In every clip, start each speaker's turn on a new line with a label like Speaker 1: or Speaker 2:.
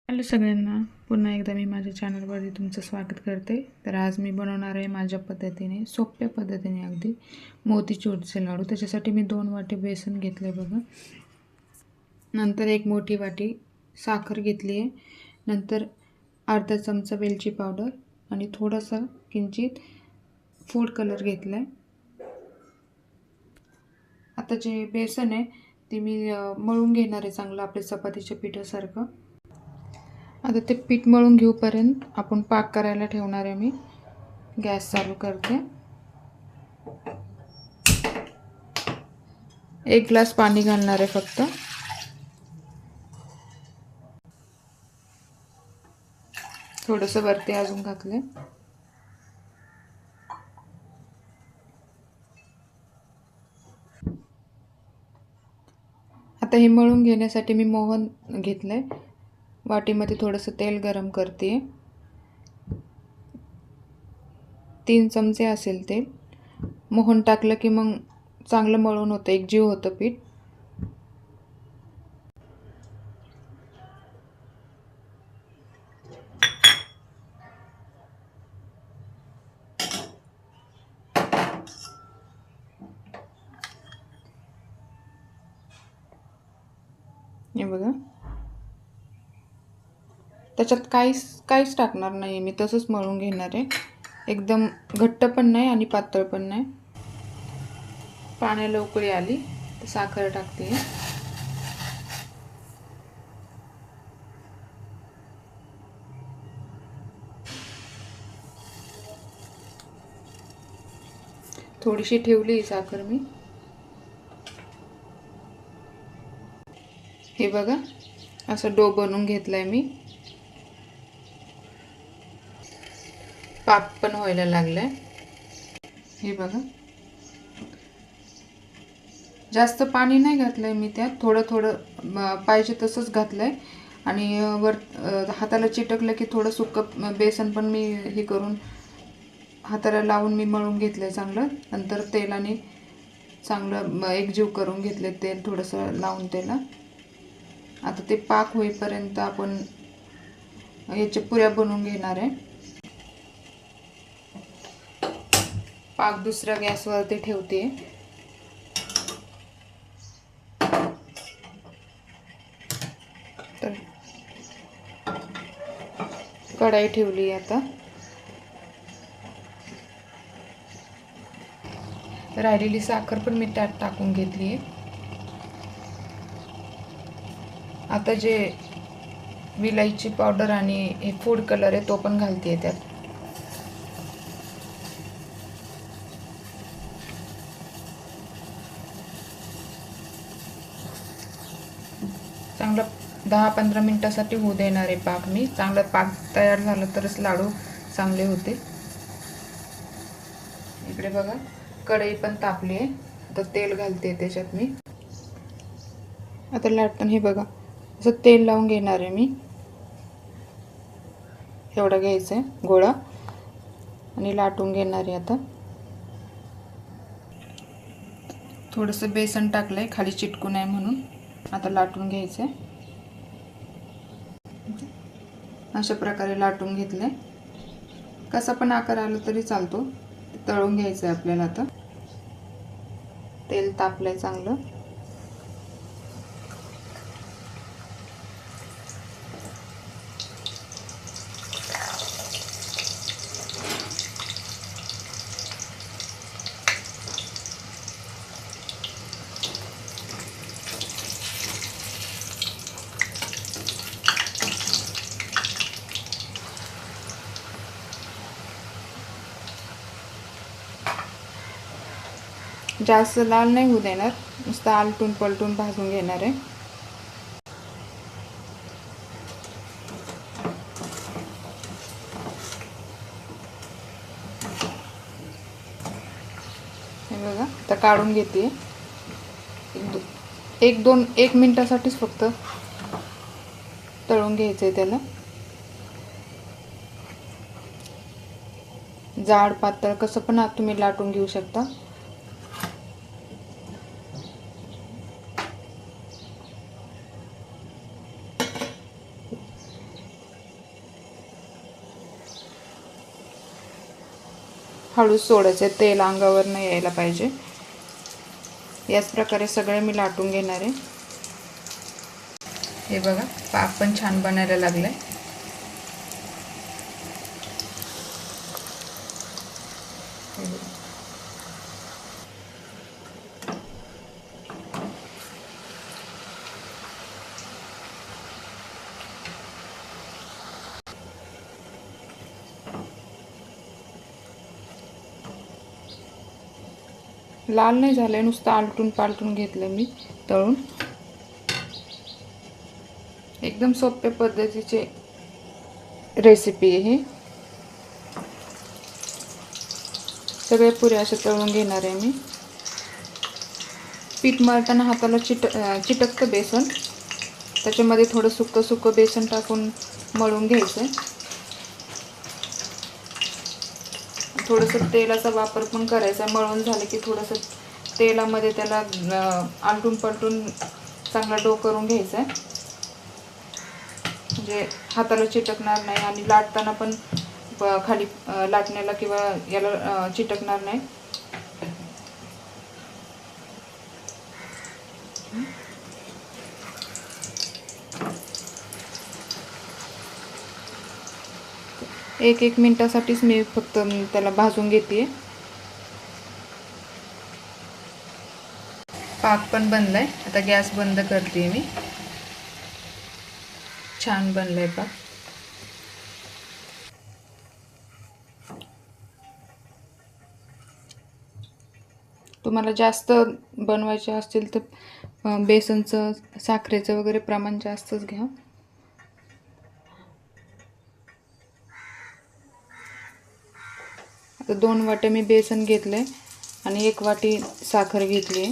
Speaker 1: Hello सगळ्यांना, पुन्हा एकदा मी माझ्या चॅनलवरती तुमचं स्वागत करते. तर आज मी बनवणार आहे माझ्या पद्धतीने, सोप्या पद्धतीने अगदी मोतीचूरचे लाडू. त्याच्यासाठी मी 2 वाटी बेसन घेतलं आहे बघा. नंतर 1 मोठी वाटी साखर घेतली आहे. नंतर अर्धा चमचा वेलची पावडर आणि थोडासा किंचित फूड कलर घेतला आहे. आता जे बेसन आहे ते मी मळून घेणार आहे चांगलं, आपल्या चपातीच्या पिठासारखं. आता ते पीठ मळून घेऊपर्यंत आपण पाक करायला ठेवणार आहे. मी गॅस चालू करते. 1 ग्लास पाणी घालणार आहे फक्त. थोडंसं वरती अजून घातले. आता हे मळून घेण्यासाठी मी मोहन घेतलंय. वाटीमध्ये थोडंसं तेल गरम करते. 3 चमचे असेल तेल. मोहन टाकलं की मग चांगलं मळून होतं, एकजीव होतं पीठ. हे बघा, त्याच्यात काहीच टाकणार नाही, मी तसंच मळून घेणार आहे. एकदम घट्ट पण नाही आणि पातळ पण नाही. पाण्याला उकळी आली तर साखर टाकते. थोडीशी ठेवली साखर मी. हे बघा, असं डो बनवून घेतलाय मी. पाक पण व्हायला लागलाय. हे बघा, जास्त पाणी नाही घातलंय मी त्यात, थोडं थोडं पाहिजे तसंच घातलंय. आणि वर हाताला चिटकलं की थोडं सुकं बेसन पण मी हे करून हाताला लावून मी मळून घेतलंय चांगलं. नंतर तेलाने चांगलं एकजीव करून घेतले, तेल थोडंसं लावून त्याला. आता ते पाक होईपर्यंत आपण याच्या पुऱ्या बनवून घेणार आहे. पाक दुसऱ्या गॅसवरती ठेवते. तर कढाई ठेवली. आता राहिलेली साखर पण मी त्यात टाकून घेतली आहे. आता जे विलायची पावडर आणि हे फूड कलर आहे तो पण घालते त्यात. चांगलं 10-15 मिनिटासाठी होऊ देणार आहे पाक मी. चांगला पाक तयार झाला तरच लाडू चांगले होते. इकडे बघा, कढई पण तापली आहे. आता तेल घालते त्याच्यात मी. आता लाटताना हे बघा, असं तेल लावून घेणार आहे मी. एवढा घ्यायचं आहे गोळा आणि लाटून घेणार आहे. आता थोडंसं बेसन टाकलंय खाली चिटकू नये म्हणून. आता लाटून घ्यायचं आहे. अशा प्रकारे लाटून घेतलंय. कसा पण आकार आला तरी चालतो. तळून घ्यायचं आहे आपल्याला. आता तेल तापलंय चांगलं. जास्त लाल नाही होऊ देणार, नुसतं आलटून पलटून भाजून घेणार आहे. हे बघा, आता काढून घेते. 1 मिनिटासाठीच फक्त तळून घ्यायचं आहे त्याला. जाड पातळ कसं पण तुम्ही लाटून घेऊ शकता. हळूच सोडायचं आहे, तेल अंगावर नाही यायला पाहिजे. याच प्रकारे सगळे मी लाटून घेणार आहे. हे बघा, पाक पण छान बनायला लागलाय. लाल नाही झालंय, नुसतं आलटून पालटून घेतलं मी तळून. एकदम सोप्या पद्धतीचे रेसिपी आहे. सगळे पुऱ्या असे तळून घेणार आहे मी. पीठ मळताना हाताला चिटकतं बेसन, त्याच्यामध्ये थोडं सुकं बेसन टाकून मळून घ्यायचं. थोडंसं तेलाचा वापर पण करायचा. मळून झालं की थोडंसं तेलामध्ये त्याला आलटून पलटून चांगला डो करून घ्यायचा, म्हणजे हाताला चिटकणार नाही आणि लाटताना पण खाली लाटण्याला किंवा याला चिटकणार नाही. एक मिनिटासाठीच मी फक्त त्याला भाजून घेते. पाक पण बनलाय. आता गॅस बंद करते मी. छान बनलाय पाक. तुम्हाला जास्त बनवायचे असतील तर बेसनचं साखरेचं वगैरे प्रमाण जास्तच घ्या. आता 2 वाटे मी बेसन घेतले आणि 1 वाटी साखर घेतली.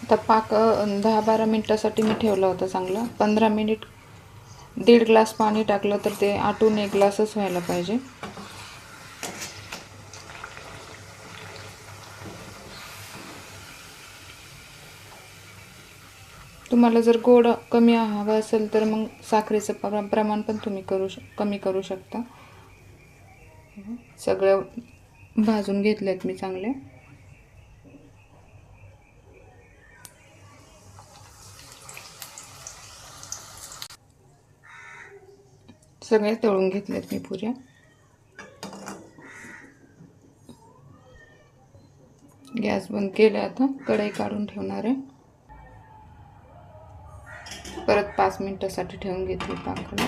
Speaker 1: आता पाक 10-12 मिनिटासाठी मी ठेवला होता चांगला. 15 मिनिट 1.5 ग्लास पाणी टाकलं तर ते आटून 1 ग्लासच व्हायला पाहिजे. तुम्हाला जर गोड कमी हवं असेल तर मग साखरेचं प्रमाण पण तुम्ही कमी करू शकता. सगळं भाजून घेतलेत मी चांगले. सगळे तळून घेतलेत मी पुऱ्या. गॅस बंद केला. आता कढई काढून ठेवणार आहे. परत 5 मिनिटासाठी ठेवून घेतली पाकाला.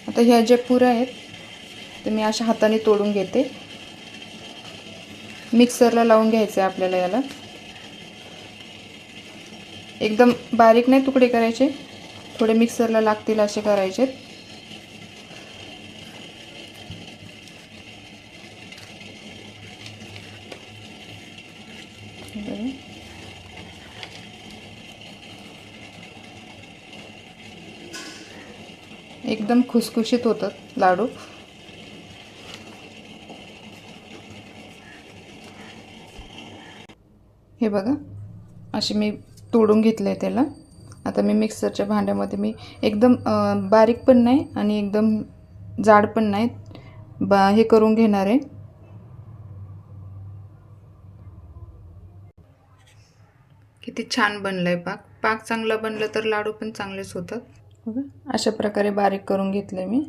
Speaker 1: आता ह्या ज्या पुऱ्या आहेत ते मी अशा हाताने तोडून घेते. मिक्सरला लावून घ्यायचं आहे आपल्याला. याला एकदम बारीक नाही तुकडे करायचे, थोडे मिक्सरला लागतील असे करायचे. एकदम खुसखुशीत होतात लाडू. हे बघा, असे मी तोडून घेतले त्याला. आता मी मिक्सरच्या भांड्यामध्ये मी एकदम बारीक पण नाही आणि एकदम जाड पण नाही, हे करून घेणार आहे. किती छान बनलंय पाक. पाक चांगला बनलं तर लाडू पण चांगलेच होतात. बघा, अशा प्रकारे बारीक करून घेतले मी.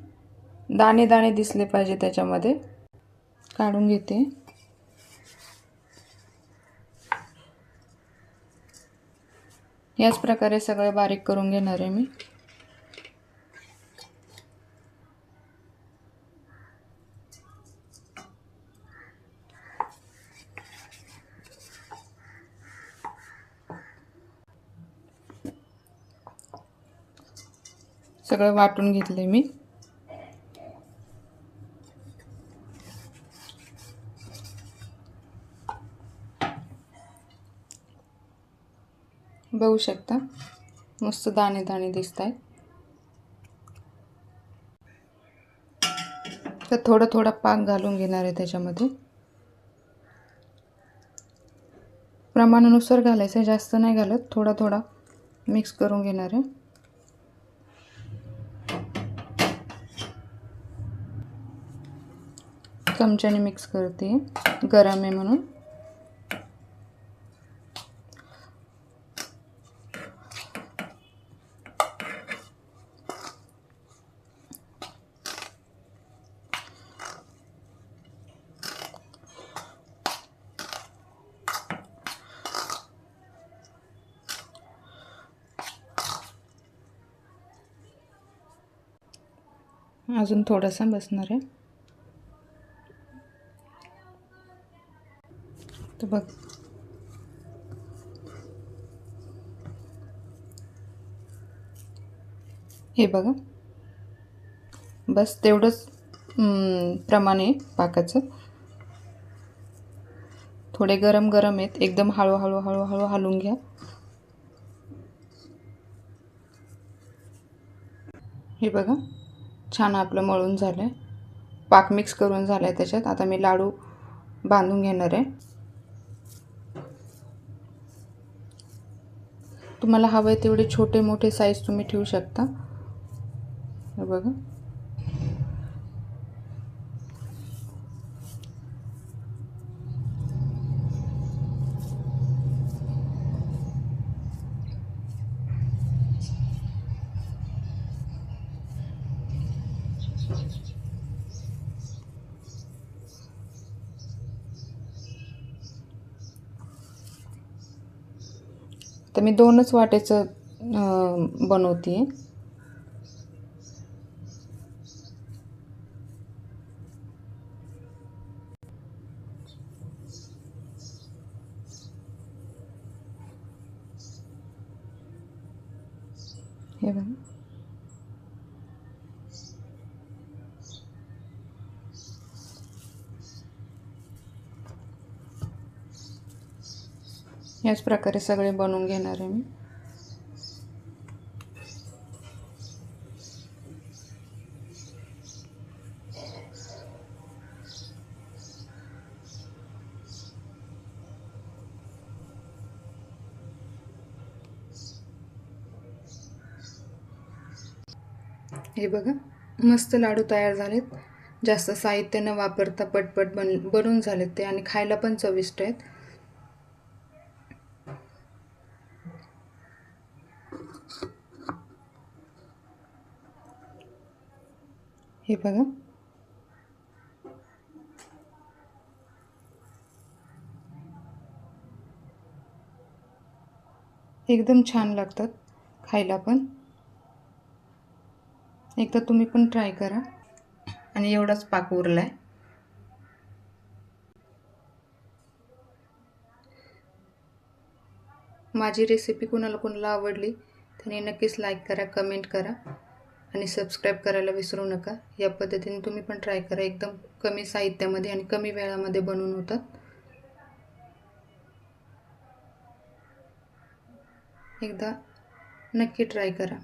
Speaker 1: दाणे दाणे दिसले पाहिजे त्याच्यामध्ये. काढून घेते. याच प्रकारे सगळं बारीक करून घेणार आहे मी. सगळं वाटून घेतले मी. बघू शकता, मस्त दाणे दाणे दिसत आहेत. तर थोडं थोडा पाक घालून घेणार आहे त्याच्यामध्ये. प्रमाणानुसार घालायचं, जास्त नाही घालत, थोडा थोडा मिक्स करून घेणार आहे. चमच्याने मिक्स करते, गरम आहे म्हणून. अजून थोडासा बसणार आहे. तर बघ, हे बघा, बस तेवढंच प्रमाण आहे पाकाचं. थोडे गरम गरम आहेत, एकदम हळूहळू हळूहळू हलवून घ्या. हे बघा, छान आपलं मळून झालं आहे, पाक मिक्स करून झाला आहे त्याच्यात. आता मी लाडू बांधून घेणार आहे. तुम्हाला हवं आहे तेवढे छोटे मोठे साईज तुम्ही ठेवू शकता. हे बघा, तर मी 2च वाट्याचं बनवते. हे बघा, याच प्रकारे सगळे बनवून घेणार आहे मी. हे बघा, मस्त लाडू तयार झालेत. जास्त साहित्य न वापरता पटपट बनून झालेत ते, आणि खायला पण चविष्ट आहेत. हे बघा, एकदम छान लागतात खायला पण. एकदा तुम्ही पण ट्राय करा. आणि एवढाच पाक उरला आहे. माझी रेसिपी कुणाला कुणाला आवडली त्याने नक्कीच लाईक करा, कमेंट करा आणि सबस्क्राईब करायला विसरू नका. या पद्धतीने तुम्ही पण ट्राय करा. एकदम कमी साहित्यामध्ये आणि कमी वेळामध्ये बनवून होतात. एकदा नक्की ट्राय करा.